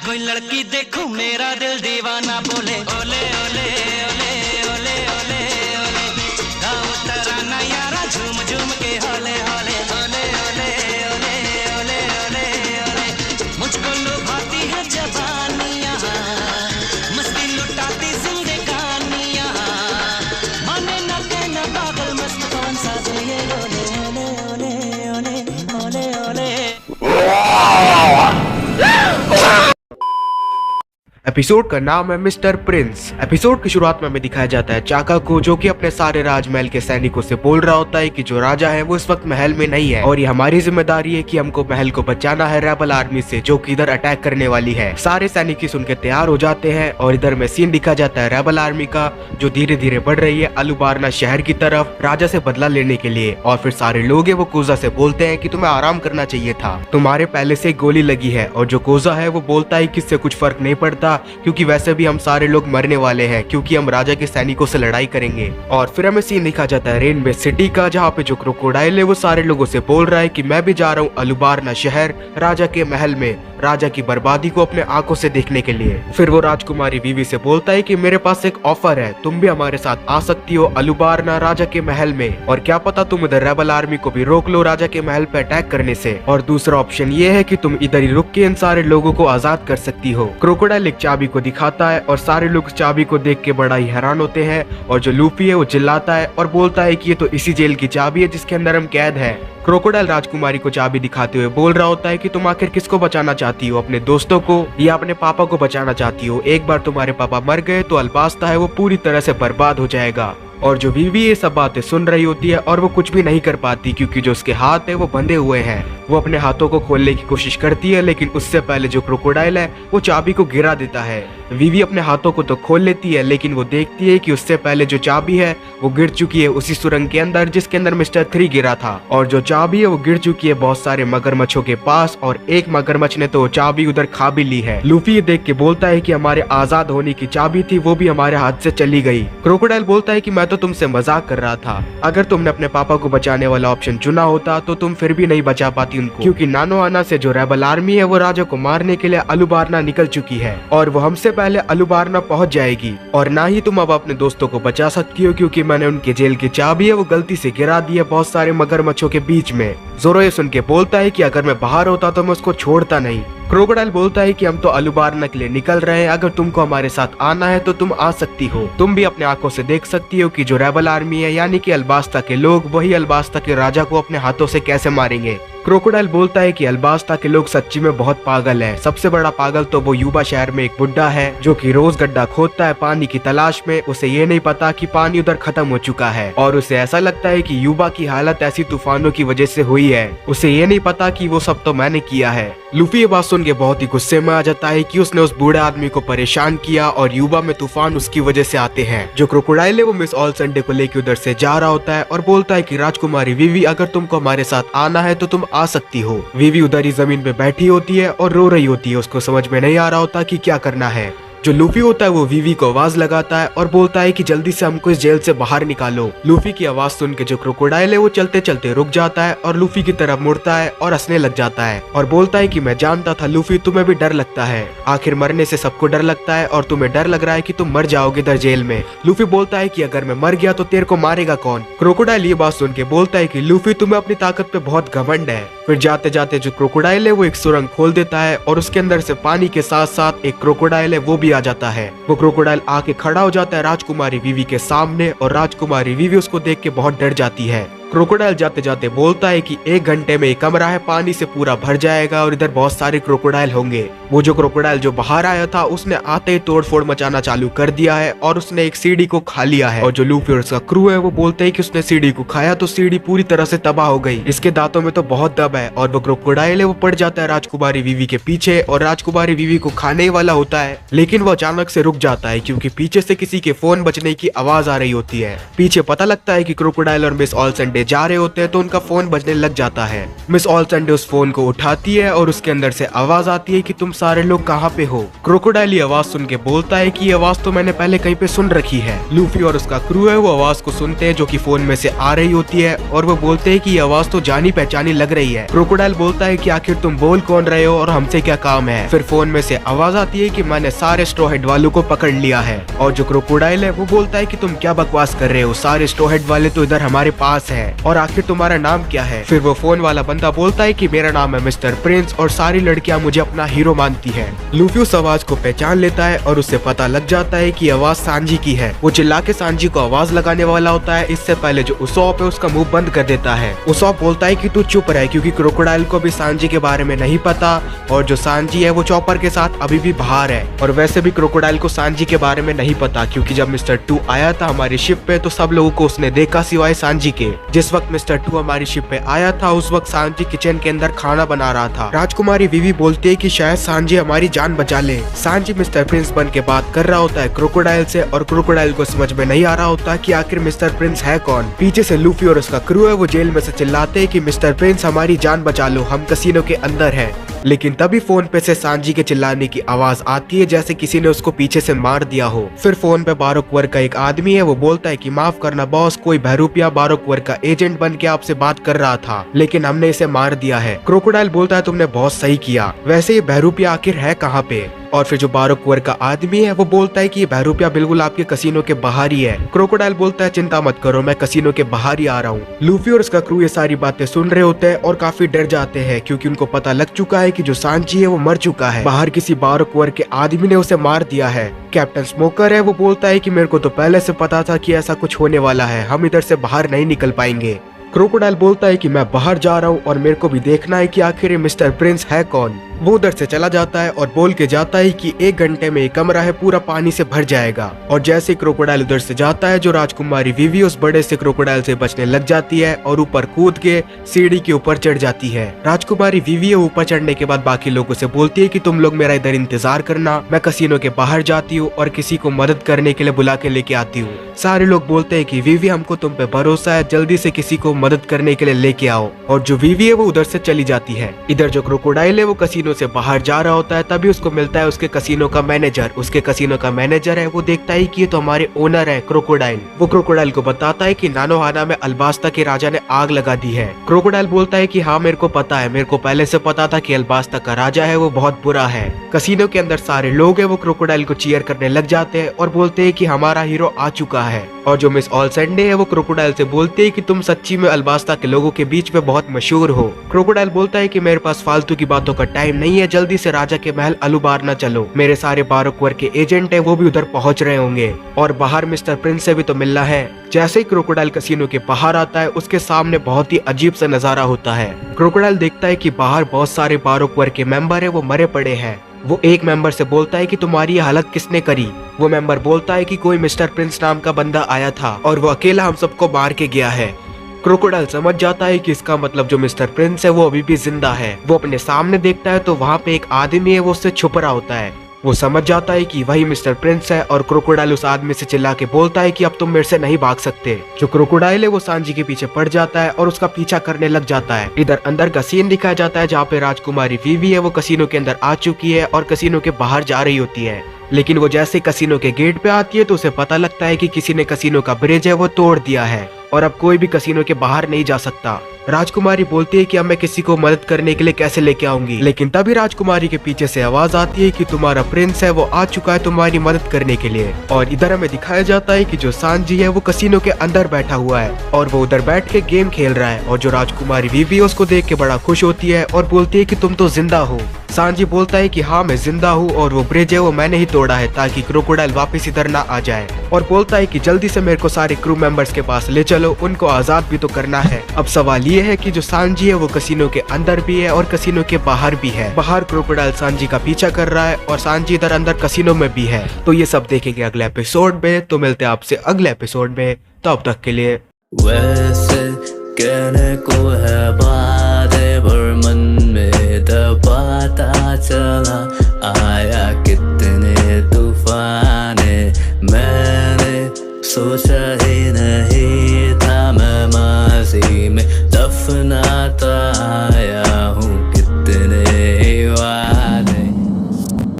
कोई लड़की देखो मेरा दिल दीवाना बोले ओले ओले ओले ओले ओले ओले, गाओ तराना यारा झूम झूम के होले होले ओले ओले ओले ओले ओले ओले। मुझको लुभाती है जवानियाँ, मस्ती लुटाती जिंदगानियाँ, माने न कहना पागल मस्त कौन सा जो ये ओले ओले ओले ओले ओले ओले। एपिसोड का नाम है मिस्टर प्रिंस। एपिसोड की शुरुआत में हमें दिखाया जाता है चाका को, जो कि अपने सारे राजमहल के सैनिकों से बोल रहा होता है कि जो राजा है वो इस वक्त महल में नहीं है और ये हमारी जिम्मेदारी है कि हमको महल को बचाना है रेबल आर्मी से, जो कि इधर अटैक करने वाली है। सारे सैनिक सुन के तैयार हो जाते हैं और इधर में सीन दिखा जाता है रेबल आर्मी का, जो धीरे धीरे बढ़ रही है अलुबारना शहर की तरफ राजा से बदला लेने के लिए। और फिर सारे लोग है वो कोजा से बोलते हैं कि तुम्हें आराम करना चाहिए था, तुम्हारे पहले से गोली लगी है। और जो कोजा है वो बोलता है कि इससे कुछ फर्क नहीं पड़ता, क्योंकि वैसे भी हम सारे लोग मरने वाले हैं, क्योंकि हम राजा के सैनिकों से लड़ाई करेंगे। और फिर हमें सीन दिखा जाता है रेनबे सिटी का, जहाँ पे जो क्रोकोडाइल है वो सारे लोगों से बोल रहा है कि मैं भी जा रहा हूँ अलुबारना शहर, राजा के महल में राजा की बर्बादी को अपने आंखों से देखने के लिए। फिर वो राजकुमारी वीवी से बोलता है कि मेरे पास एक ऑफर है, तुम भी हमारे साथ आ सकती हो अलुबारना राजा के महल में, और क्या पता तुम इधर रेबल आर्मी को भी रोक लो राजा के महल पे अटैक करने से। और दूसरा ऑप्शन ये है कि तुम इधर ही रुक के इन सारे लोगों को आजाद कर सकती हो। क्रोकोडाइल एक चाबी को दिखाता है और सारे लोग चाबी को देख के बड़ा ही हैरान होते हैं। और जो लूफी है वो चिल्लाता है और बोलता है कि ये तो इसी जेल की चाबी है जिसके अंदर हम कैद है। क्रोकोडाइल राजकुमारी को चाबी दिखाते हुए बोल रहा होता है कि तुम आखिर किसको बचाना चाहती हो, अपने दोस्तों को या अपने पापा को बचाना चाहती हो। एक बार तुम्हारे पापा मर गए तो अल्बास्ता है वो पूरी तरह से बर्बाद हो जाएगा। और जो वीवी ये सब बातें सुन रही होती है और वो कुछ भी नहीं कर पाती, क्योंकि जो उसके हाथ है वो बंधे हुए हैं। वो अपने हाथों को खोलने की कोशिश करती है, लेकिन उससे पहले जो क्रोकोडाइल है वो चाबी को गिरा देता है। वीवी अपने हाथों को तो खोल लेती है, लेकिन वो देखती है कि उससे पहले जो चाबी है वो गिर चुकी है उसी सुरंग के अंदर जिसके अंदर मिस्टर 3 गिरा था। और जो चाबी है वो गिर चुकी है बहुत सारे मगरमच्छों के पास, और एक मगरमच्छ ने तो वो चाबी उधर खा भी ली है। लूफी ये देख के बोलता है कि हमारे आजाद होने की चाबी थी, वो भी हमारे हाथ से चली गई। क्रोकोडाइल बोलता है कि मैं तो तुमसे मजाक कर रहा था, अगर तुमने अपने पापा को बचाने वाला ऑप्शन चुना होता तो तुम फिर भी नहीं बचा पाती उनको, क्योंकि नानोआना से जो रेबल आर्मी है वो राजा को मारने के लिए अलुबारना निकल चुकी है और वो हमसे पहले अलुबारना पहुंच जाएगी। और ना ही तुम अब अपने दोस्तों को बचा सकती हो, क्योंकि मैंने उनके जेल की चाबी है वो गलती से गिरा दी है बहुत सारे मगरमच्छों के बीच में। जोरो ये सुन के बोलता है कि अगर मैं बाहर होता तो मैं उसको छोड़ता नहीं। क्रोकोडाइल बोलता है कि हम तो अलुबारना के लिए निकल रहे हैं, अगर तुमको हमारे साथ आना है तो तुम आ सकती हो। तुम भी अपने आंखों से देख सकती हो कि जो रेबल आर्मी है यानी कि अल्बास्ता के लोग वही अल्बास्ता के राजा को अपने हाथों से कैसे मारेंगे। क्रोकोडाइल बोलता है कि अल्बास्ता के लोग सच्ची में बहुत पागल हैं। सबसे बड़ा पागल तो वो यूबा शहर में एक बुड्ढा है जो कि रोज गड्ढा खोदता है पानी की तलाश में। उसे ये नहीं पता कि पानी उधर खत्म हो चुका है और उसे ऐसा लगता है कि यूबा की हालत ऐसी तूफानों की वजह से हुई है। उसे ये नहीं पता कि वो सब तो मैंने किया है। लूफी ये बात सुन के बहुत ही गुस्से में आ जाता है कि उसने उस बूढ़े आदमी को परेशान किया और यूबा में तूफान उसकी वजह से आते हैं। जो क्रोकोडाइल है वो मिस ऑल संडे को लेकर उधर से जा रहा होता है और बोलता है कि राजकुमारी वीवी अगर तुमको हमारे साथ आना है तो तुम आ सकती हो। वीवी उधर ही जमीन पे बैठी होती है और रो रही होती है, उसको समझ में नहीं आ रहा होता कि क्या करना है। जो लूफी होता है वो वीवी को आवाज लगाता है और बोलता है कि जल्दी से हमको इस जेल से बाहर निकालो। लूफी की आवाज सुन के जो क्रोकोडाइल है वो चलते चलते रुक जाता है और लूफी की तरफ मुड़ता है और हंसने लग जाता है और बोलता है कि मैं जानता था लूफी तुम्हें भी डर लगता है, आखिर मरने से सबको डर लगता है और तुम्हें डर लग रहा है कि तुम मर जाओगे इधर जेल में। लूफी बोलता है कि अगर मैं मर गया तो तेरे को मारेगा कौन। क्रोकोडाइल ये बात सुन के बोलता है कि लूफी तुम्हें अपनी ताकत पे बहुत घमंड है। फिर जाते जाते जो क्रोकोडाइल है वो एक सुरंग खोल देता है और उसके अंदर से पानी के साथ साथ एक क्रोकोडाइल है वो भी आ जाता है। वो क्रोकोडाइल आके खड़ा हो जाता है राजकुमारी वीवी के सामने और राजकुमारी वीवी उसको देख के बहुत डर जाती है। क्रोकोडाइल जाते जाते बोलता है कि 1 घंटे में ये कमरा है पानी से पूरा भर जाएगा और इधर बहुत सारे क्रोकोडाइल होंगे। वो जो क्रोकोडाइल जो बाहर आया था उसने आते ही तोड़फोड़ मचाना चालू कर दिया है और उसने एक सीढ़ी को खा लिया है। और जो लूफी और उसका क्रू है वो बोलते हैं कि उसने सीढ़ी को खाया तो सीढ़ी पूरी तरह से तबाह हो गई, इसके दांतों में तो बहुत दब है। और वो क्रोकोडाइल है वो पड़ जाता है राजकुमारी वीवी के पीछे और राजकुमारी वीवी को खाने ही वाला होता है, लेकिन वो अचानक से रुक जाता है क्योंकि पीछे से किसी के फोन बजने की आवाज आ रही होती है। पीछे पता लगता है कि क्रोकोडाइल और मिस ऑल संडे संडे जा रहे होते हैं तो उनका फोन बजने लग जाता है। मिस ऑल संडे उस फोन को उठाती है और उसके अंदर से आवाज आती है कि तुम सारे लोग कहाँ पे हो। क्रोकोडाइल ये आवाज सुन के बोलता है कि ये आवाज तो मैंने पहले कहीं पे सुन रखी है। लूफी और उसका क्रू है वो आवाज को सुनते हैं जो कि फोन में से आ रही होती है और वो बोलते हैं कि ये आवाज तो जानी पहचानी लग रही है। क्रोकोडाइल बोलता है कि आखिर तुम बोल कौन रहे हो और हमसे क्या काम है। फिर फोन में से आवाज आती है कि मैंने सारे स्ट्रॉ हेड वालों को पकड़ लिया है। और जो क्रोकोडाइल है वो बोलता है कि तुम क्या बकवास कर रहे हो, सारे स्ट्रॉ हेड वाले तो इधर हमारे पास है और आखिर तुम्हारा नाम क्या है। फिर वो फोन वाला बंदा बोलता है कि मेरा नाम है मिस्टर प्रिंस और सारी लड़कियां मुझे अपना हीरो मानती है। लूफी उस आवाज को पहचान लेता है और उससे पता लग जाता है कि आवाज सांजी की है। वो चिल्ला के सांजी को आवाज लगाने वाला होता है, इससे पहले जो उसॉप है उसका मुंह बंद कर देता है। उसॉप बोलता है कि तू चुप रहे क्योंकि क्रोकोडाइल को भी सांजी के बारे में नहीं पता और जो सांजी है वो चॉपर के साथ अभी भी बाहर है। और वैसे भी क्रोकोडाइल को सांजी के बारे में नहीं पता क्योंकि जब मिस्टर 2 आया था हमारी शिप पे तो सब लोगों को उसने देखा सिवाय सांजी के। जिस वक्त मिस्टर 2 हमारी शिप पे आया था उस वक्त सांजी किचन के अंदर खाना बना रहा था। राजकुमारी विवी बोलती है कि शायद सांजी हमारी जान बचा ले। सांजी मिस्टर प्रिंस बन के बात कर रहा होता है क्रोकोडाइल से और क्रोकोडाइल को समझ में नहीं आ रहा होता कि आखिर मिस्टर प्रिंस है कौन। पीछे से लूफी और उसका क्रू है वो जेल में से चिल्लाते हैं कि मिस्टर प्रिंस हमारी जान बचा लो, हम कसीनो के अंदर है। लेकिन तभी फोन पे से सांजी के चिल्लाने की आवाज आती है जैसे किसी ने उसको पीछे से मार दिया हो। फिर फोन पे बारोकवर का एक आदमी है वो बोलता है कि माफ करना बॉस, कोई बहरूपिया बारोकवर का एजेंट बन के आपसे बात कर रहा था लेकिन हमने इसे मार दिया है। क्रोकोडाइल बोलता है तुमने बहुत सही किया, वैसे ये बहरूपिया आखिर है कहाँ पे। और फिर जो बारोकवर का आदमी है वो बोलता है कि ये बहरूपिया बिल्कुल आपके कसीनो के बाहर ही है। क्रोकोडाइल बोलता है चिंता मत करो, मैं कसीनो के बाहर ही आ रहा हूँ। लूफी और उसका क्रू ये सारी बातें सुन रहे होते हैं और काफी डर जाते हैं क्योंकि उनको पता लग चुका है कि जो सांजी है वो मर चुका है, बाहर किसी बारोकवर के आदमी ने उसे मार दिया है। कैप्टन स्मोकर है वो बोलता है कि मेरे को तो पहले से पता था कि ऐसा कुछ होने वाला है, हम इधर से बाहर नहीं निकल पाएंगे। क्रोकोडाइल बोलता है कि मैं बाहर जा रहा हूँ और मेरे को भी देखना है कि आखिर ये मिस्टर प्रिंस है कौन। वो उधर से चला जाता है और बोल के जाता है कि 1 घंटे में ये कमरा है पूरा पानी से भर जाएगा। और जैसे क्रोकोडाइल उधर से जाता है जो राजकुमारी विवी उस बड़े से क्रोकोडाइल से बचने लग जाती है और ऊपर कूद के सीढ़ी के ऊपर चढ़ जाती है। राजकुमारी विवी ऊपर चढ़ने के बाद बाकी लोगों से बोलती है कि तुम लोग मेरा इधर इंतजार करना, मैं कसीनो के बाहर जाती हूँ और किसी को मदद करने के लिए बुला के लेके आती हूँ। सारे लोग बोलते हैं कि विवी हमको तुम पे भरोसा है, जल्दी से किसी को मदद करने के लिए लेके आओ। और जो विवी है वो उधर से चली जाती है। इधर जो क्रोकोडाइल है वो कसीनो से बाहर जा रहा होता है तभी उसको मिलता है उसके कसीनो का मैनेजर। उसके कसीनो का मैनेजर है वो देखता है कि ये तो हमारे ओनर है क्रोकोडाइल। वो क्रोकोडाइल को बताता है कि नानोहाना में अल्बास्ता के राजा ने आग लगा दी है। क्रोकोडाइल बोलता है कि हाँ मेरे को पता है, मेरे को पहले से पता था कि अल्बास्ता का राजा है वो बहुत बुरा है। कसीनो के अंदर सारे लोग है वो क्रोकोडाइल को चीयर करने लग जाते हैं और बोलते हैं कि हमारा हीरो आ चुका है। और जो मिस ऑल संडे है वो क्रोकोडाइल से बोलते हैं कि तुम सच्ची में अल्बास्ता के लोगों के बीच में बहुत मशहूर हो। क्रोकोडाइल बोलता है कि मेरे पास फालतू की बातों का टाइम नहीं है, जल्दी से राजा के महल अलुबार न चलो, मेरे सारे बारोकवर के एजेंट है वो भी उधर पहुंच रहे होंगे और बाहर मिस्टर प्रिंस से भी तो मिलना है। जैसे ही क्रोकोडाइल कसीनो के बाहर आता है उसके सामने बहुत ही अजीब सा नजारा होता है। क्रोकोडाइल देखता है कि बाहर बहुत सारे बारोकवर के मेंबर है वो मरे पड़े हैं। वो एक मेंबर से बोलता है कि तुम्हारी ये हालत किसने करी। वो मेंबर बोलता है कि कोई मिस्टर प्रिंस नाम का बंदा आया था और वो अकेला हम सबको मार के गया है। क्रोकोडाइल समझ जाता है कि इसका मतलब जो मिस्टर प्रिंस है वो अभी भी जिंदा है। वो अपने सामने देखता है तो वहाँ पे एक आदमी है वो उससे छुप रहा होता है। वो समझ जाता है कि वही मिस्टर प्रिंस है और क्रोकोडाइल उस आदमी से चिल्ला के बोलता है कि अब तुम मेरे से नहीं भाग सकते। जो क्रोकोडाइल है वो सांजी के पीछे पड़ जाता है और उसका पीछा करने लग जाता है। इधर अंदर का सीन दिखाया जाता है जहाँ पे राजकुमारी विवी है वो कसीनो के अंदर आ चुकी है और कसीनो के बाहर जा रही होती है। लेकिन वो जैसे कसीनो के गेट पे आती है तो उसे पता लगता है कि किसी ने कसीनो का ब्रिज है वो तोड़ दिया है और अब कोई भी कसीनो के बाहर नहीं जा सकता। राजकुमारी बोलती है कि अब मैं किसी को मदद करने के लिए कैसे लेके आऊंगी। लेकिन तभी राजकुमारी के पीछे से आवाज आती है कि तुम्हारा प्रिंस है वो आ चुका है तुम्हारी मदद करने के लिए। और इधर हमें दिखाया जाता है कि जो सांजी है वो कसीनो के अंदर बैठा हुआ है और वो उधर बैठ के गेम खेल रहा है। और जो राजकुमारी विवी उसको देख के बड़ा खुश होती है और बोलती है कि तुम तो जिंदा हो। सांजी बोलता है कि हाँ मैं जिंदा हूँ और वो ब्रिज है वो मैंने ही तोड़ा है ताकि क्रोकोडाइल वापस इधर ना आ जाए। और बोलता है कि जल्दी से मेरे को सारे क्रू मेंबर्स के पास ले चलो, उनको आजाद भी तो करना है। अब सवाल ये है कि जो सांजी है वो कसीनो के अंदर भी है और कसीनो के बाहर भी है। बाहर क्रोकोडाइल सांजी का पीछा कर रहा है और सांजी इधर अंदर कसीनो में भी है। तो ये सब देखेंगे अगले एपिसोड में। तो मिलते हैं आपसे अगले एपिसोड में, तब तक के लिए। वैसे कहने को है बातें पर मन में दबाता चला आया कि